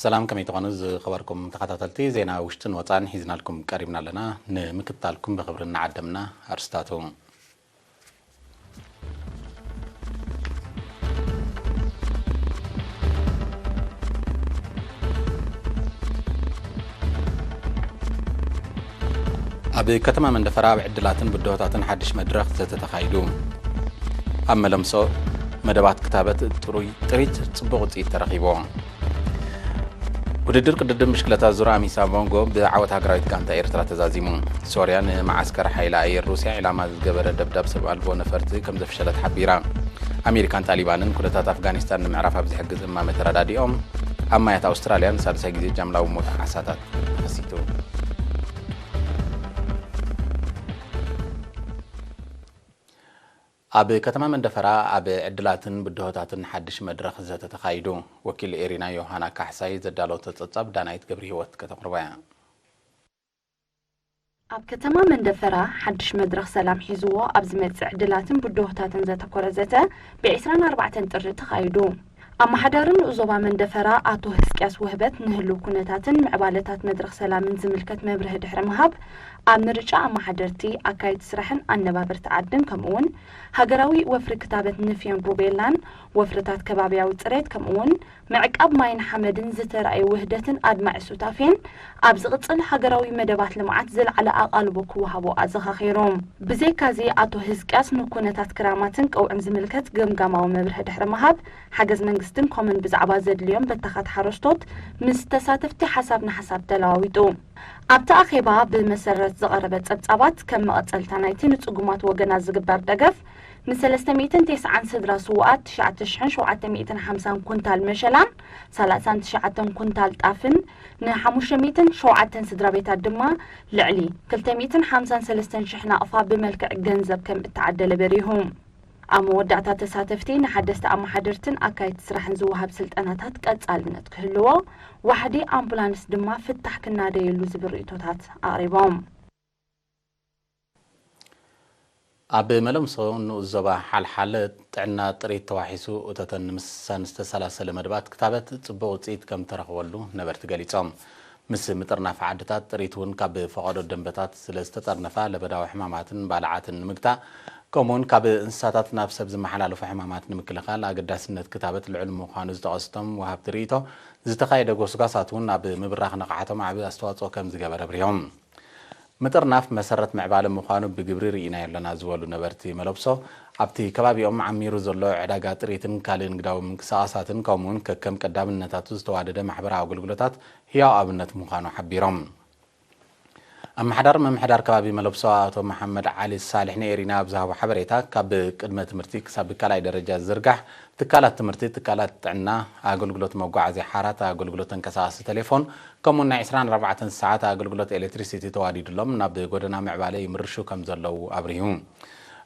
سلام كم يتقنز خبركم تخططلتي زينا وشتن وطان حيزنا لكم قريبنا لنا نمكتالكم بخبرنا عدمنا أرستاتهم أبي كتما من دفراب عدلاتن بدوتاتن حدش مدرخ زتتخايدو أما لمسو مدبات كتابة تريد صبغت ترخيبون وددر قددم مشكلة زورا ميسا بونغو بعوات هاقرايت كانت إيرترا تزازيمون سوريان معسكر حيلا أير روسيا إلى ما قبر دبدب سبع البون فرتي كم زفشلت حبيرا أمريكان طالبان كلتات أفغانستان معرفة بزحقز إما مترداديهم أما يتا أستراليان سادسة جزي جاملة ومتعساتات حسيتو أبي كتما من دفرا أبي عدلاتن بدهوتاتن حدش مدرخ زات تخايدو وكيل إيرينا يوهانا كحساي زدالو تتصب دانايت قبري هوت كتقربايا أب كتما من دفرا حدش مدرخ سلام حيزوو أبزمت عدلاتن بدهوتاتن زات كورزتا بعسران 4 تر تخايدو أما حدارن أزوبا من دفرا آتو هسكاس وهبت نهلو كونتاتن معبالتات مدرخ سلام زملكت مبره دحر مهاب أب نرجع أما حدرتي أكايد سرحن أنبابر تعدن كمون هاجراوي وفر كتابة نفيان بوبيلان وفرتات كبابيا وتريد كمون معك أب ماين حمدن زتر أي وهدة أدمع سوتافين أب زغطل هاجراوي مدبات لمعتزل على أقالبك وهابو أزخا خيروم بزي كازي آتو هزكاس نكونتات كراماتن أو أمزملكت قمقاما ومبره دحر مهاب حجز منقستن كومن بزعبا زد اليوم بتخات حرشتوت مستساتفتي حسابنا حساب دلاويتو أبتا أخيبا بمسرة زغربت أبتابات كم مقتلتا نايتين تقومات وقنا زقبار دقف نسلسة 209 سدرا سوقات 950 كونتال مشلان 39 كونتال طافن نحموش 207 سدرا بيتا دما لعلي 353 شحنة أفا بملكع جنزب كم اتعدل بريهم أما ودعتا تساتفتي نحدثت أما حدرتن أكايد سرحن زوها بسلطاناتات كاتسالنت كهلوا وحدي أمبولانس دما فتح كنا ديلو زبريتوتات أقريبهم أبي ملمسو إنه الزبا حال تعنا طريق تواحيسو وتتن مسان استسلاسل مدبات كتابت تصبو تيت كم ترخولو نبرت قليتهم مس مترنا في عدتات طريقون كاب فقادو الدنبتات سلستترنفا لبداو حماماتن بالعاتن مقتا كمون كاب انساتات نفسب زمحلالو في حماماتن مكلخال أقداسنت كتابت العلم وخانوز تقصتم وهاب تريتو زتقايد قوسقاساتون أبي مبراخ نقعتهم عبي أستواصو كم زقابر بريهم مترناف مسرت معبال مخانو بجبري رينا لنا زوالو نبرتي ملبسو أبتي كبابي عميرو زلو عداقات ريتن كالين قداو من كساساتن كومون ككم قدام النتاتوز توادد محبرا وقلقلتات هي أبنت مخانو حبيرهم أما حدار محدار كبابي ملبسو أتو محمد علي الصالح نيرينا بزهو حبريتا كاب قدمة تمرتي كساب كالاي درجة زرقح تكالات تمرتي تكالات عنا أقلقلت موقع زي حارات أقلقلت انكساس تليفون كمونا 24 ساعات أقلقلت إلكتريسيتي تواديد لهم نبدأ قدنا معبالي مرشو كم زلو أبريهم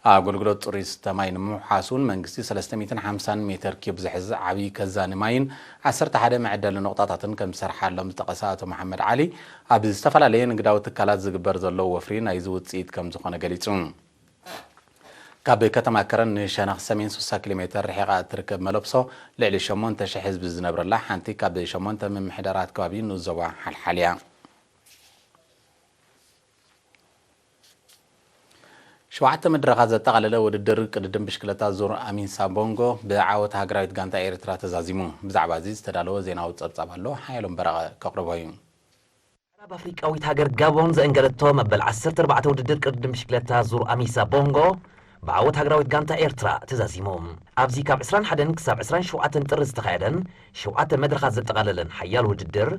أقلقلت ريس تماين محاسون منقسي 350 متر كيب زحز عبي كزان ماين عسرت حدا معدل نقطات كم سرحال لهم تقسات محمد علي أبي استفل عليه نقداو تكالات زقبر زلو وفرين أيزود سيد كم زخونا قليتون كاب كتما كرن شنخ 6 كيلومتر رحيقة تركب ملبسو لعلي شمونتا شحز بزنبر الله حانتي كاب شمونتا من محدارات كوابين نوزوا حاليا شوعت مدرغة زتقلله وددر قددم بشكلتا زور أمين سابونغو بعاوت هاقرايت غانتا إيرترا تزازيمو بزعب عزيز تدالو زيناو تصبصبالو حيالهم برغة كقربوين راب أفريقاويت هاجر غابون زانقلتو مبل 14 وددر قددم بشكلتا زور أمين سابونغو بعوت هاجراويت غانتا إيرترا تزازيموم أبزي كاب 21 كساب 27 ترز تخايدن شوعت مدرغة زتقللن حيال وددر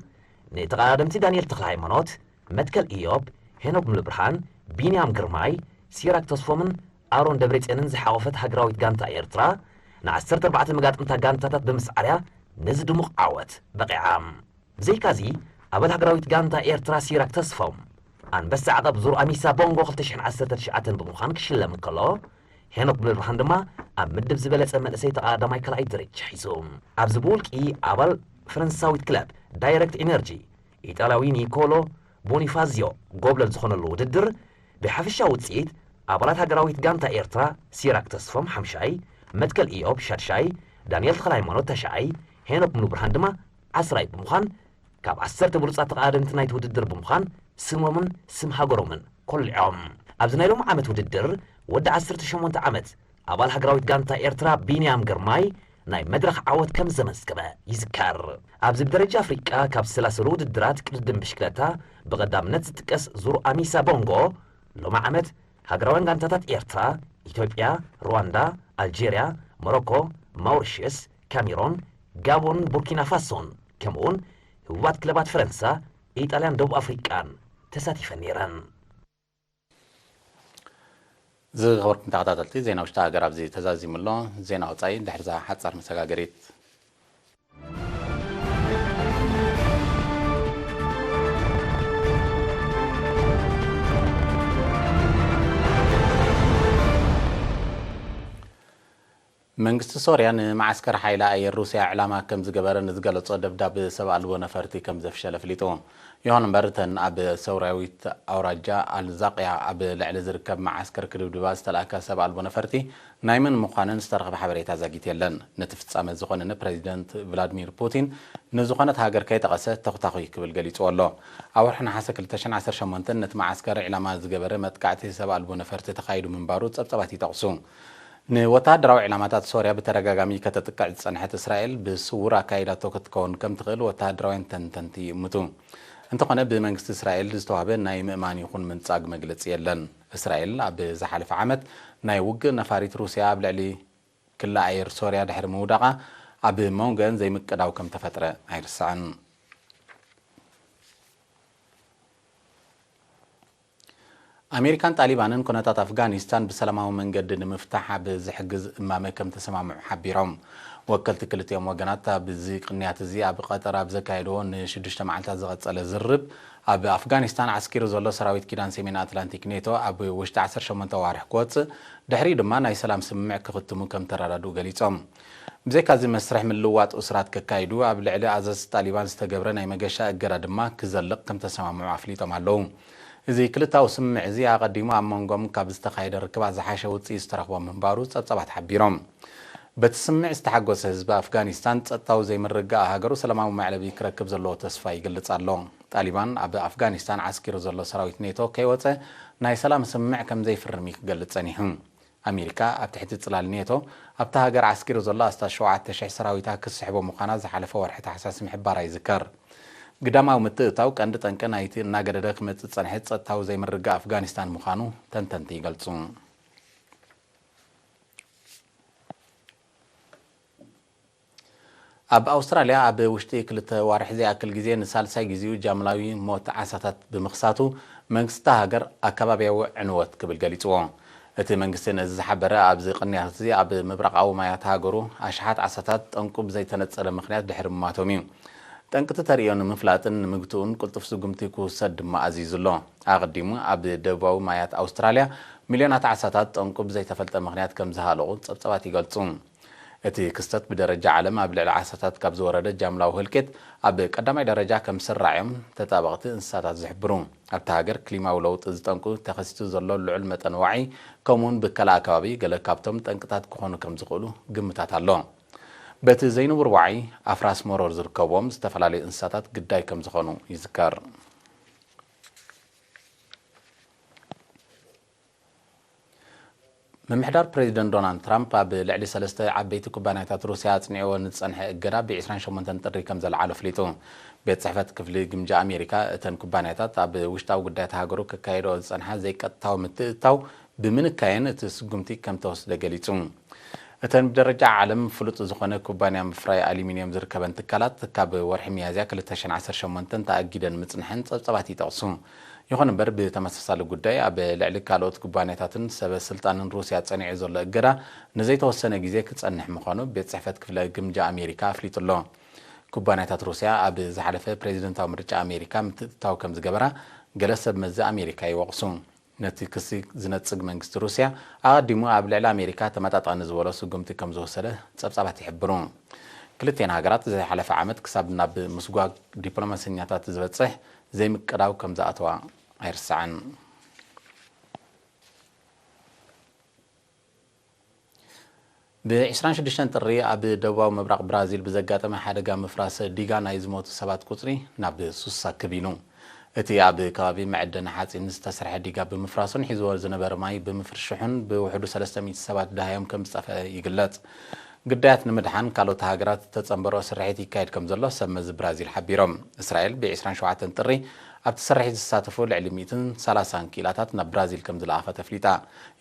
نتقادمتي دانيال تخلاي منوت متكل إيوب هنوك ملبرحان بينيام جرماي سيراك تصفومن أرون دبريت إنن زحاوفت هاجراويت غانتا إيرترا نعسرت 4 مقاط انتا غانتاتات بمسعريا نزدو مقعوت بقي عام زي كازي أبل هاجراويت غانتا إيرترا سيراك تصفوم أن بس عقب زور أميسا بونغو خلتشحن 10 شعاتن بمخان كشلا من كلا هنوك بلرحان دما أب مدب زبالة أمن أسيت آدماي كلاي دريج حيزوم أب زبولك إي أبل فرنساويت كلاب دايركت إنرجي إيطاليوي نيكولو بونيفازيو قبل الزخون اللو ددر بحفشة وتسيد أبلات هاجراويت غانتا إيرترا سيراك تصفم حمشاي متكل إيوب شادشاي دانيال تخلاي مانو تشاي هنوك منو برهان دما 10 بمخان ካብ 10 ብሉጻት ተቓደምቲ ናይቲ ውድድር ብምዃን ስሞምን ስም ሃገሮምን ኮልዖም ኣብዚ ናይ ሎሚ ዓመት ውድድር ወዲ 18 ዓመት ኣባል ሃገራዊት ጋንታ ኤርትራ ቢንያም ግርማይ ናይ መድረኽ ዓወት ከም ዘመዝገበ ይዝከር ኣብዚ ብደረጃ ኣፍሪቃ ካብ 30 ውድድራት ቅድድም ብሽክለታ ብቐዳምነት ዝጥቀስ ዙር ኣሚሳ ቦንጎ ሎሚ ዓመት ሃገራውያን ጋንታታት ኤርትራ ኢትዮጵያ ሩዋንዳ ኣልጄርያ ሞሮኮ ማውሪሽስ ካሜሮን ጋቦን ቡርኪና ፋሶን ከምኡውን ህቡባት ክለባት ፈረንሳ ኢጣልያን ደቡብ ኣፍሪቃን ተሳቲፈን ነይረን ዝኸበርኩም ተኸታተልቲ ዜና ውሽጢ ሃገር ኣብዚ ተዛዚሙሎ ዜና ወፃኢ ድሕሪ ሓፃር መሰጋገሪት መንግስቲ ሶርያ ንማዓስከር ሓይሊ ኣየር ሩስያ ዕላማ ከም ዝገበረ ንዝገለጾ ደብዳቤ ሰብ ኣልቦ ነፈርቲ ከም ዘፍሸለ ፍሊጡ ይኹን እምበር እተን ኣብ ሰውራዊት ኣውራጃ ኣልዛቅያ ኣብ ልዕሊ ዝርከብ ማዓስከር ክድብድባ ዝተለኣካ ሰብ ኣልቦ ነፈርቲ ናይ ምን ምዃንን ዝተረኸበ ሓበሬታ ዘጊት የለን ነቲ ፍጻመ ዝኾነ ፕሬዚደንት ቭላድሚር ፑቲን ንዝኾነት ሃገር ከይጠቐሰ ተኽታኺ ክብል ገሊጹ ኣሎ ኣብ ወርሒ ነሓሰ 2018 ነቲ ማዓስከር ዕላማ ዝገበረ መጥቃዕቲ ሰብ ኣልቦ ነፈርቲ ተኻይዱ ምንባሩ ጸብጸባት ይጠቕሱ ንወታደራዊ ዕላማታት ሶርያ ብተደጋጋሚ ከተጥቃዕ ዝጸንሐት እስራኤል ብስውር ኣካይዳቶ ክትከውን ከም ትኽእል ወታደራውያን ተንተንቲ ይእምቱ እንተኾነ ብመንግስቲ እስራኤል ዝተዋህበ ናይ ምእማን ይኹን ምንጻግ መግለጺ የለን እስራኤል ኣብ ዝሓለፈ ዓመት ናይ ውግእ ነፋሪት ሩስያ ኣብ ልዕሊ ክላ ኣየር ሶርያ ድሕሪ ምውዳቓ ኣብ መንጎአን ዘይምቅዳው ከም ተፈጥረ ኣይርስዕን ኣሜሪካን ጣሊባንን ኩነታት ኣፍጋኒስታን ብሰላማዊ መንገዲ ንምፍታሕ ኣብ ዝሕግዝ እማመ ከም ተሰማምዑ ሓቢሮም ወከልቲ ክልቲኦም ወገናት ኣብዚ ቅንያት እዚ ኣብ ቀጠር ኣብ ዘካየድዎ ን6 መዓልታት ዝቐጸለ ዝርብ ኣብ ኣፍጋኒስታን ዓስኪሩ ዘሎ ሰራዊት ኪዳን ሰሜን ኣትላንቲክ ኔቶ ኣብ ውሽጢ 18 ዋርሕ ክወፅእ ድሕሪ ድማ ናይ ሰላም ስምምዕ ክኽትሙ ከም ተራዳድኡ ገሊጾም ብዘይካዚ መስርሕ ምልውዋጥ እስራት ከካይዱ ኣብ ልዕሊ ኣዘዝ ጣሊባን ዝተገብረ ናይ መገሻ እገዳ ድማ ክዘልቕ ከም ተሰማምዑ ኣፍሊጦም ኣለዉ እዚ ክልታዊ ስምምዕ እዚ ኣቐዲሙ ኣብ መንጎም ካብ ዝተኻየደ ርክባት ዝሓሸ ውፅኢት ዝተረኽቦም ምንባሩ ጸብጸባት ሓቢሮም በቲ ስምምዕ ዝተሓጐሰ ህዝቢ ኣፍጋኒስታን ጸጥታዊ ዘይምርጋእ ሃገሩ ሰላማዊ መዕለቢ ክረክብ ዘለዎ ተስፋ ይገልጽ ኣሎ ጣሊባን ኣብ ኣፍጋኒስታን ዓስኪሩ ዘሎ ሰራዊት ኔቶ ከይወፀ ናይ ሰላም ስምምዕ ከም ዘይፍርም ክገልጽ ጸኒሑ ኣሜሪካ ኣብ ትሕቲ ጽላል ኔቶ ኣብታ ሃገር ዓስኪሩ ዘሎ ኣስታት 7,000 ሰራዊታ ክስሕቦ ምዃና ዝሓለፈ ወርሒ ታሕሳስ ምሕባራ ይዝከር ግዳማዊ ምትእታው ቀንዲ ጠንቂ ናይቲ እናገደደ ክመጽእ ጸንሐ ጸጥታዊ ዘይምርጋእ ኣፍጋኒስታን ምዃኑ ተንተንቲ ይገልጹ ኣብ ኣውስትራልያ ኣብ ውሽጢ ክልተ ዋርሒ ዝኣክል ግዜ ንሳልሳይ ግዚኡ ጃምላዊ ሞት ዓሳታት ብምኽሳቱ መንግስቲ ሃገር ኣከባቢያዊ ዕንወት ክብል ገሊጽዎ እቲ መንግስቲ ነዚ ዝሓበረ ኣብዚ ቅንያት እዚ ኣብ ምብራቃዊ ማያት ሃገሩ ኣሽሓት ዓሳታት ጠንቁ ብዘይተነጸለ ምኽንያት ድሕሪ ምማቶም እዩ ጠንቅቲ ተርእዮን ምፍላጥን ንምግትኡን ቁልጡፍ ስጉምቲ ክውሰድ ድማ ኣዚዙ ኣሎ ኣቐዲሙ ኣብ ደቡባዊ ማያት ኣውስትራልያ ሚልዮናት ዓሳታት ጠንቁ ብዘይተፈልጠ ምኽንያት ከም ዝሃለቑ ጸብጸባት ይገልጹ እቲ ክስተት ብደረጃ ዓለም ኣብ ልዕሊ ዓሳታት ካብ ዝወረደ ጃምላዊ ህልቂት ኣብ ቀዳማይ ደረጃ ከም ስራዕዮም ተጣበቕቲ እንስሳታት ዝሕብሩ ኣብቲ ሃገር ክሊማዊ ለውጢ ዝጠንቁ ተኸሲቱ ዘሎ ልዑል መጠን ዋዒ ከምኡውን ብከላ ኣከባቢ ገለ ካብቶም ጠንቅታት ክኾኑ ከም ዝኽእሉ ግምታት ኣሎ በቲ ዘይንብር ዋዒ ኣፍራስ መሮር ዝርከብዎም ዝተፈላለዩ እንስሳታት ግዳይ ከም ዝኾኑ ይዝከር ምምሕዳር ፕሬዚደንት ዶናልድ ትራምፕ ኣብ ልዕሊ 3 ዓበይቲ ኩባንያታት ሩስያ ኣጽኒዕዎ ንዝጸንሐ እገዳ ብ28 ጥሪ ከም ዘለዓሎ ፍሊጡ ቤት ጽሕፈት ክፍሊ ግምጃ ኣሜሪካ እተን ኩባንያታት ኣብ ውሽጣዊ ጉዳያት ሃገሩ ክካየድኦ ዝጸንሐ ዘይቀጥታዊ ምትእትታው ብምንካየን እቲ ስጉምቲ ከም ተወስደ ገሊጹ እተን ብደረጃ ዓለም ፍሉጥ ዝኾነ ኩባንያ ምፍራይ ኣሉሚንየም ዝርከበን ትካላት ካብ ወርሒ ሚያዝያ 2018 ተኣጊደን ምጽንሐን ጸብጸባት ይጠቕሱ ይኹን እምበር ብተመሳሳሊ ጉዳይ ኣብ ልዕሊ ካልኦት ኩባንያታትን ሰበ ስልጣንን ሩስያ ጸኒዑ ዘሎ እገዳ ንዘይተወሰነ ግዜ ክጸንሕ ምዃኑ ቤት ጽሕፈት ክፍሊ ግምጃ ኣሜሪካ ኣፍሊጡ ኣሎ ኩባንያታት ሩስያ ኣብ ዝሓለፈ ፕሬዚደንታዊ ምርጫ ኣሜሪካ ምትእትታው ከም ዝገበራ ገለ ሰብ መዚ ኣሜሪካ ይወቕሱ ነቲ ክሲ ዝነጽግ መንግስቲ ሩስያ ኣቐዲሙ ኣብ ልዕሊ ኣሜሪካ ተመጣጣኒ ዝበሎ ስጉምቲ ከም ዝወሰደ ጸብጻባት ይሕብሩ ክልቴን ሃገራት ዝሓለፈ ዓመት ክሳብ ናብ ምስጓግ ዲፕሎማስኛታት ዝበጽሕ ዘይምቅዳው ከም ዝኣተዋ ኣይርስዓን ب26 ጥሪ ኣብ ደቡባዊ ምብራቕ ብራዚል ብዘጋጠመ ሓደጋ ምፍራስ ዲጋ ናይ ዝሞቱ ሰባት ቁፅሪ ናብ 60 ክቢኑ እቲ ኣብ ከባቢ መዕደኒ ሓፂን ዝተሰርሐ ዲጋ ብምፍራሱን ሒዝዎ ዝነበረ ማይ ብምፍርሽሑን ብውሕዱ 300 ሰባት ዳሃዮም ከም ዝጠፍአ ይግለጽ ግዳያት ንምድሓን ካልኦት ሃገራት ተጸንበሮ ስርሒት ይካየድ ከም ዘሎ ሰመዝ ብራዚል ሓቢሮም እስራኤል ብ27 ጥሪ ኣብቲ ስርሒት ዝሳተፉ ልዕሊ 130 ኪላታት ናብ ብራዚል ከም ዝለኣኸ ተፍሊጣ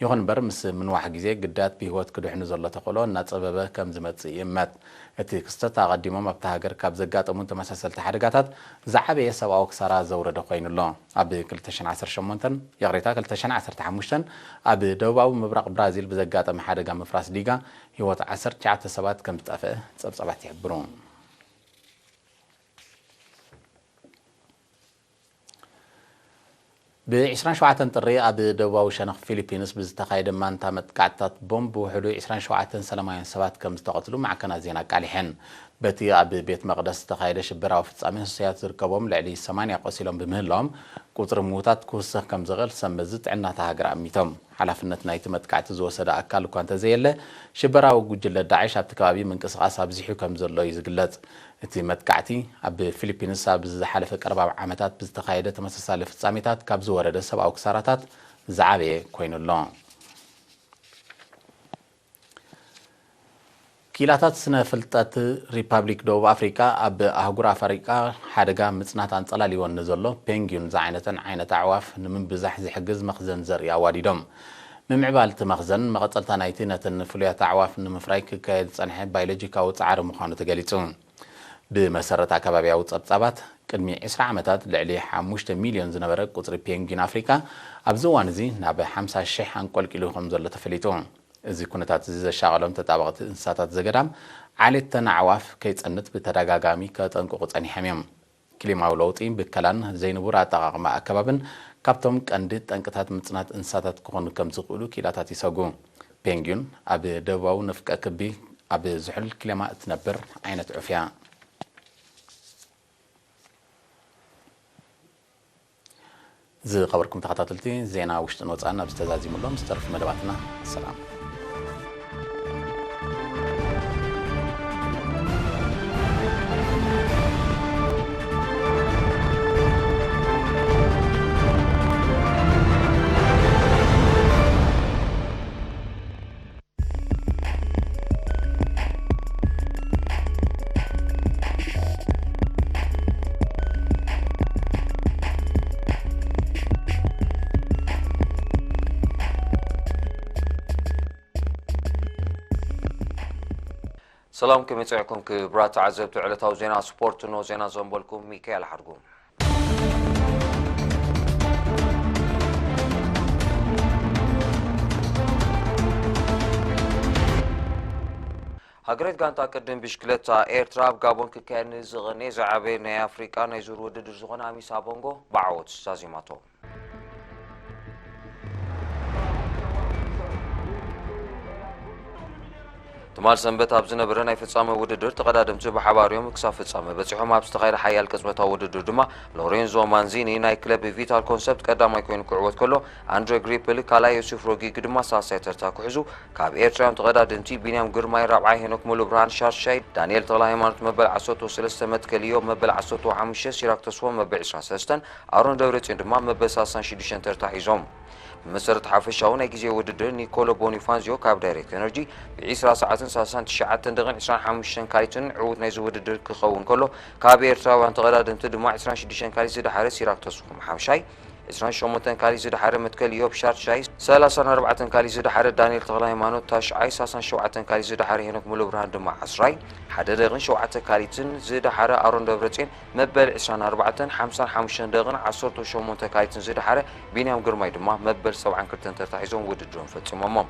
ይኹን እምበር ምስ ምንዋሕ ግዜ ግዳያት ብሂወት ክድሕኑ ዘሎ ተኽእሎ እናፀበበ ከም ዝመጽእ ይእመት እቲ ክስተት ኣቐዲሞም ኣብቲ ሃገር ካብ ዘጋጠሙ ተመሳሰልቲ ሓደጋታት ዝዓበየ ሰብኣዊ ክሳራ ዘውረደ ኮይኑሎ ኣብ 2018 የቕሬታ 2015 ኣብ ደቡባዊ ምብራቕ ብራዚል ብዘጋጠመ ሓደጋ ምፍራስ ዲጋ ህይወት 19 ሰባት ከም ዝጠፍአ ጸብጻባት ይሕብሩ ب27 ጥሪ ኣብ ደቡባዊ ሸነኽ ፊሊፒንስ ብዝተኻየደ ማንታ መጥቃዕትታት ቦምብ ውሕዱ 27 ሰላማውያን ሰባት ከም ዝተቐትሉ ማዕከናት ዜና ቃሊሐን በቲ ኣብ ቤት መቕደስ ዝተኻየደ ሽበራዊ ፍጻሜ ህሱያት ዝርከቦም ልዕሊ 80 ቆሲሎም ብምህላዎም ቁፅሪ ምዉታት ክውስኽ ከም ዝኽእል ሰመዚ ጥዕናታ ሃገር ኣሚቶም ሓላፍነት ናይቲ መጥቃዕቲ ዝወሰደ ኣካል እኳ እንተዘየለ ሽበራዊ ጉጅለ ዳዕሽ ኣብቲ ከባቢ ምንቅስቓስ ኣብዚሑ ከም ዘሎ እዩ ዝግለጽ እቲ መጥቃዕቲ ኣብ ፊሊፒንስ ኣብ ዝሓለፈ ቀረባ ዓመታት ብዝተኻየደ ተመሳሳሊ ፍጻሜታት ካብ ዝወረደ ሰብኣዊ ክሳራታት ዝዓበየ ኮይኑሎ ኪላታት ስነ ፍልጠት ሪፐብሊክ ደቡብ ኣፍሪካ ኣብ ኣህጉር ኣፍሪቃ ሓደጋ ምጽናት አንጸላሊዎን ዘሎ ፔንግዊን ዝዓይነተን ዓይነት ኣዕዋፍ ንምብዛሕ ዝሕግዝ መኽዘን ዘርኢ ኣዋዲዶም ምምዕባል እቲ መኽዘን መቐጸልታ ናይቲ ነተን ፍሉያት ኣዕዋፍ ንምፍራይ ክካየድ ዝጸንሐ ባዮሎጂካዊ ጻዕሪ ምዃኑ ተገሊጹ ብመሰረት ኣከባቢያዊ ጸብጻባት ቅድሚ 20 ዓመታት ልዕሊ 5 ሚልዮን ዝነበረ ቁፅሪ ፔንግዊን ኣፍሪካ ኣብዚ እዋን እዚ ናብ 50,000 አንቆልቂሉ ከም ዘሎ ተፈሊጡ እዚ ኩነታት እዚ ዘሻቐሎም ተጣበቕቲ እንስሳታት ዘገዳም ዓሌተን ኣዕዋፍ ከይጸንት ብተደጋጋሚ ከጠንቅቑ ጸኒሖም እዮም ክሊማዊ ለውጢ ብከላን ዘይንቡር ኣጠቓቕማ ኣከባብን ካብቶም ቀንዲ ጠንቅታት ምጽናት እንስሳታት ክኾኑ ከም ዝኽእሉ ኪላታት ይሰጉ ፔንግዊን ኣብ ደቡባዊ ንፍቀ ክቢ ኣብ ዝሑል ክሊማ እትነብር ዓይነት ዑፍ እያ ዝኸበርኩም ተኸታተልቲ ዜና ውሽጥን ወፃእን ኣብ ዝተዛዚሙሎም ዝተረፉ መደባትና ሰላም سلام كم يسعدكم كبرات عزبت على زينا سبورت نو زينا زنبلكم ميكائيل حرقوم هاجريت كانت أقدم بشكلتا إيرتراب قابون كان زغني زعبي ني أفريقيا نيزور ودد زغنا أمي سابونغو بعوت سازيماتو تمال سنبت أبزنا برنا يفتصام وددر تقدم تبع حواريهم كساف فتصام بتصحهم أبستخير حيال كسبتها وددر دما لورينزو مانزيني ناي كلب فيتال كونسبت قدام يكون كعوت كله أندري جريبل كلا يوسف روجي قدما ساسيتر تاكحزو كاب إيرترام تقدم تي بينام قرماي ربعي هنوك مولو بران شاي دانيال طلعي مارت مبل عصوت وسلسة متكليو مبل عصوت وحمشة سيراك تسوى مبل عشرة سستن أرون دورتين دما مبل ساسان شديشن ترتاحيزهم مسرت حافشاون ايجي وددر نيكولو بونيفانزيو كاب دايركت انرجي ب10 ساعات ساسان تشعات دغن 25 كاليتن عود نايز وددر كخون كله كاب ايرتراوان تقدم تدما 26 كالي زد حارس سيراك تسوم حمشاي 28 كالي زد حار متكل يوب شارت شاي 34 كالي زد حار دانيال تغلا هيمانوت تاش عي 7 كالي زد حار هنوك مولو برهان دما 10 حدا دغن 7 كاليتن زد حار ارون دبرتين مبل 24 55 دغن 18 كاليتن زد حار بينام قرماي دما مبل 7 كرتن ترتاحيزون وددرون فتصممهم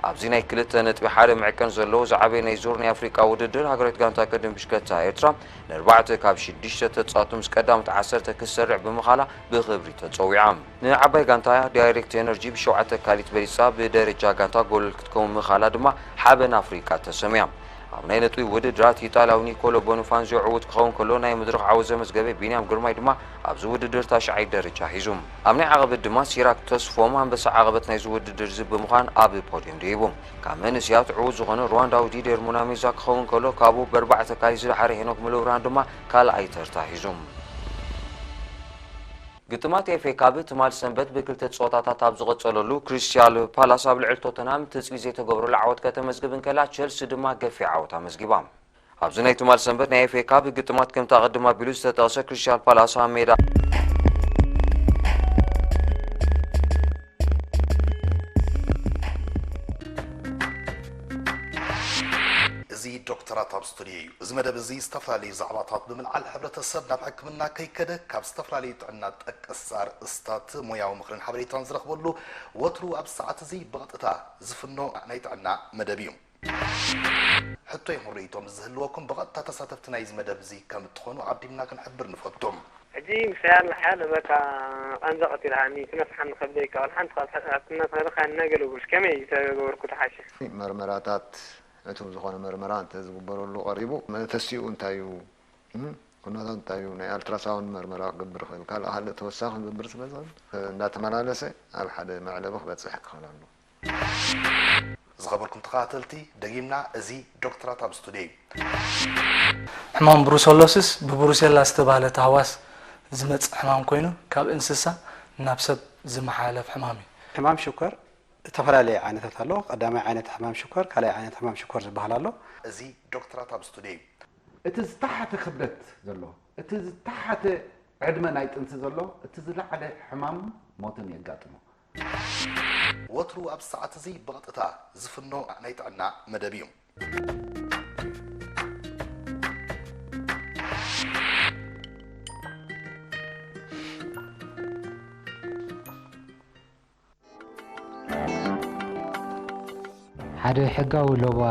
أبزينا كلتا نتبي حارم عكن زلو زعبي نيزورني أفريقيا وددر هاجريت كانت أقدم بشكلتا إيرترا نربعة كابشي ديشة تتصاتم سكدام تعسرت كسرع بمخالة بخبري تتصوي عام نعبي كانتا دايركت انرجي بشوعة كاليت بريسا بدرجة كانتا قول كتكون مخالة دما حابن أفريقيا تسميام ኣብ ናይ ነጥቢ ውድድራት ኢጣልያዊ ኒኮሎ ቦኑፋንዚ ዕውት ክኸውን ከሎ ናይ መድረኽ ዓወት ዘመዝገበ ቢንያም ግርማይ ድማ ኣብዚ ውድድር ታሽዓይ ደረጃ ሒዙም ኣብ ናይ ዓቐበት ድማ ሲራክ ተስፎም ኣንበሳ ዓቐበት ናይ ዝውድድር ዝብ ብምዃን ኣብ ፖድዮም ደይቦም ካብ መንስያት ዕዉት ዝኾነ ሩዋንዳዊ ዲደር ሙናሜዛ ክኸውን ከሎ ካብኡ ብ4 ካሊእ ዝደሓረ ሄኖክ ሙሉብራን ድማ ካልኣይ ተርታ ሒዞም ግጥማት ኤፍ ኤ ካፕ ትማል ሰንበት ብክልተ ጸወታታት ኣብ ዝቐጸለሉ ክሪስታል ፓላስ ኣብ ልዕሊ ቶተንሃም ትጽቢት ዘይተገብረሉ ዓወት ከተመዝግብ እንከላ ቸልሲ ድማ ገፊሕ ዓወት ኣመዝጊባ ኣብዚ ናይ ትማል ሰንበት ናይ ኤፍ ኤ ካፕ ግጥማት ከም ተቐድማ ቢሉ ዝተጠቕሰ ክሪስታል ፓላስ ኣብ ሜዳ ዶክተራት ኣብ ስቱድዮ እዩ እዚ መደብ እዚ ዝተፈላለዩ ዛዕባታት ብምልዓል ሕብረተሰብ ናብ ሕክምና ከይከደ ካብ ዝተፈላለዩ ጥዕና ጠቀስ ኣርእስታት ሞያዊ ምክርን ሓበሬታን ዝረኽበሉ ወትሩ ኣብ ሰዓት እዚ ብቐጥታ ዝፍኖ ናይ ጥዕና መደብ እዩ ሕቶ ይኹን ርእይቶም ዝህልወኩም ብቐጥታ ተሳተፍቲ ናይዚ መደብ እዚ ከም እትኾኑ ዓዲምና ክንሕብር ንፈቶም ሕጂ ምሳሌ ሓደ በቃ ኣንዘቐት ኢልሃኒ ክነፍሓን ንኸብደይ ካብ ሓንቲ ካልሓትና ተረኻ ነገለጉሽ ከመይ ተገበርኩ ተሓሸ መርመራታት እቱም ዝኾነ መርመራ እንተ ዝግበረሉ ቀሪቡ መንፈሲኡ እንታይ እዩ ኩነታት እንታይ እዩ ናይ ኣልትራሳውንድ መርመራ ክግበር ይኽእል ካልእ ተወሳኺ ክግበር ስለ ዝኽእል እንዳተመላለሰ ኣብ ሓደ መዕለቢ ክበፅሕ ክኽእል ኣሎ ዝኸበርኩም ተኸታተልቲ ደጊምና እዚ ዶክተራት ኣብ ስቱድዮ እዩ ሕማም ብሩሰሎሲስ ብብሩሴላ ዝተባህለ ተህዋስ ዝመፅእ ሕማም ኮይኑ ካብ እንስሳ ናብ ሰብ ዝመሓላለፍ ሕማም እዩ ሕማም ሽኮር ተፈላለየ ዓይነታት ኣሎ ቀዳማይ ዓይነት ሕማም ሽኮር ካልኣይ ዓይነት ሕማም ሽኮር ዝበሃል ኣሎ እዚ ዶክተራት ኣብ ስቱድዮ እዩ እቲ ዝተሓተ ክብደት ዘሎ እቲ ዝተሓተ ዕድመ ናይ ጥንሲ ዘሎ እቲ ዝለዓለ ሕማም ሞትን የጋጥሞ ወትሩ ኣብ ሰዓት እዚ ብቐጥታ ዝፍኖ ናይ ጥዕና መደብ እዩ ሓደ ሕጋዊ ሎባ